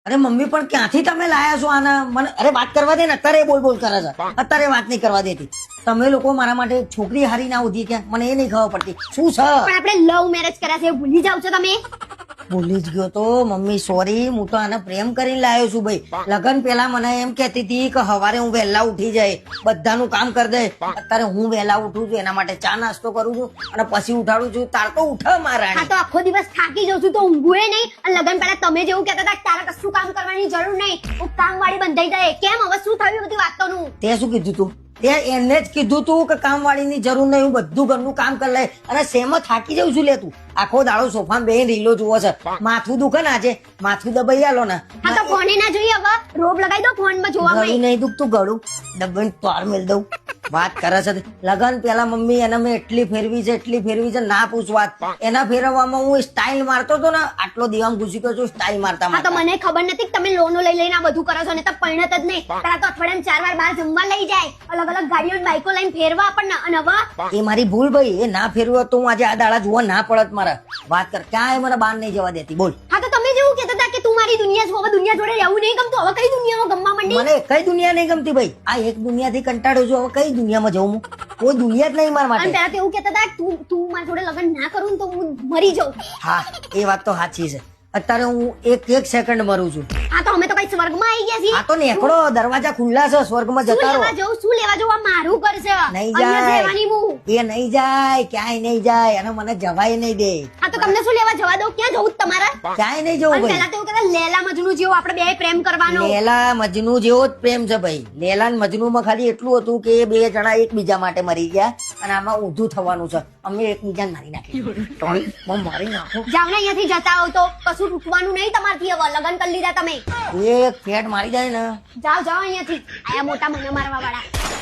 અરે મમ્મી પણ ક્યાંથી તમે લાયા છો આના મને અરે વાત કરવા દે ને અત્યારે બોલ બોલ કરે છે અત્યારે વાત નહીં કરવા દેતી તમે લોકો મારા માટે છોકરી હારી ના ઉધી કે મને એ નહીં ખબર પડતી શું છે પણ આપણે લવ મેરેજ કર્યા છે ભૂલી જાવ છો તમે ભૂલી જ ગયો તો મમ્મી સોરી હું તો આને પ્રેમ કરીને લાવ્યો છું ભાઈ લગન પેલા મને એમ કહેતી હતી કે સવારે હું વહેલા ઉઠી જાય બધાનું કામ કરી દે અત્યારે હું વહેલા ઉઠું છું એના માટે ચા નાસ્તો કરું છું અને પછી ઉઠાડું છું તાર તો ઉઠે મારા આ તો આખો દિવસ થાકી જાઉં છું તો ઊંઘું નહીં અને લગન પહેલા તમે જેવું કહેતા હતા તારા કશું કામ કરવાની જરૂર નહીં હું કામ વાળી બંધાઈ જાય કેમ હવે શું થયું બધી વાતોનું તે શું કીધું તું તે એને જ કીધું તું કે કામ વાળીની જરૂર નહીં હું બધું ઘરનું કામ કરી લે અને સેમ થાકી જઉં છું લે તું આખો દાડો સોફામાં બેહીને રીલો જુઓ છે માથું દુખે ને આજે માથું દબાઈ આલો ને હા તો ફોને ના જોઈએ હવે રોબ લગાઈ દો ફોનમાં જોવા ગળું નહીં દુખતું ગળું ડબ્બન તાર મેલ દઉં વાત કરે છે લગન પેલા મમ્મી એને મેં એટલી ફેરવી છે ના પૂછ વાત એના ફેરવવામાં હું સ્ટાઇલ મારતો હતો ને આટલો દિવામ ઘૂસી ગયો છું સ્ટાઇલ મારતા હા તો મને ખબર નથી કે તમે લોનો લઈ લઈને આ બધું કરો છો ને તો પરિણત જ નહીં પેલા તો અઠવાડિયામાં 4 વાર બહાર જમવા લઈ જાય અલગ અલગ ગાડીઓ બાઈકો લઈને ફેરવા આપણને અને હવે એ મારી ભૂલ ભાઈ એ ના ફેરવ્યો તો હું આજે આ દાડા જોવા ના પડત મારા વાત કર ક્યાંય મને બહાર નહીં જવા દેતી બોલ હા તો તમે જેવું કહેતા હતા કે તું મારી દુનિયા છો હવે દુનિયા જોડે રહેવું નહીં ગમતું હવે કઈ દુનિયામાં ગમવા માંડી મને કઈ દુનિયા નહીં ગમતી ભાઈ આ એક દુનિયાથી કંટાળ્યો છું હવે કઈ દુનિયામાં જવું હું કોઈ દુનિયા જ નહીં મારા અને માટે પેલા તો એવું કહેતા હતા કે તું મારા જોડે લગ્ન ના કરું ને તો હું મરી જાઉં હા એ વાત તો સાચી છે અત્યારે હું એક સેકન્ડ મરું છું હા તો અમે તો કઈ સ્વર્ગમાં આવી ગયા છીએ આ તો નેકળો દરવાજા ખુલ્લા છે સ્વર્ગમાં શું જતા રહો લેવા જવું શું લેવા જવું આ મારું ઘર છે નહીં અહીંયા જાય રહેવાની હું એ નહીં જાય ક્યાંય નહીં જાય અને મને જવાય નહીં દે હા તો તમને શું લેવા જવા દઉં ક્યાં જવું તમારા ક્યાંય નહીં જવું અને ભાઈ પેલા તો એવું કહેતા લેલા મજનુ જેવો આપણે બે પ્રેમ કરવાનો લેલા મજનુ જેવો જ પ્રેમ છે ભાઈ લેલા ને મજનુ માં ખાલી એટલું હતું કે એ બે જણા એકબીજા માટે મરી ગયા અને આમાં ઊંધું થવાનું છે અમે એકબીજાને મારી નાખી મારી નાખો જાવ ને અહીંયાથી જતા હો તો કશું રૂકવાનું નહીં તમારથી હવે લગ્ન કરી લીધા તમે એક ફેટ મારી જાય ને જાઓ જાઓ અહીંયાથી આયા મોટા મને મારવા વાળા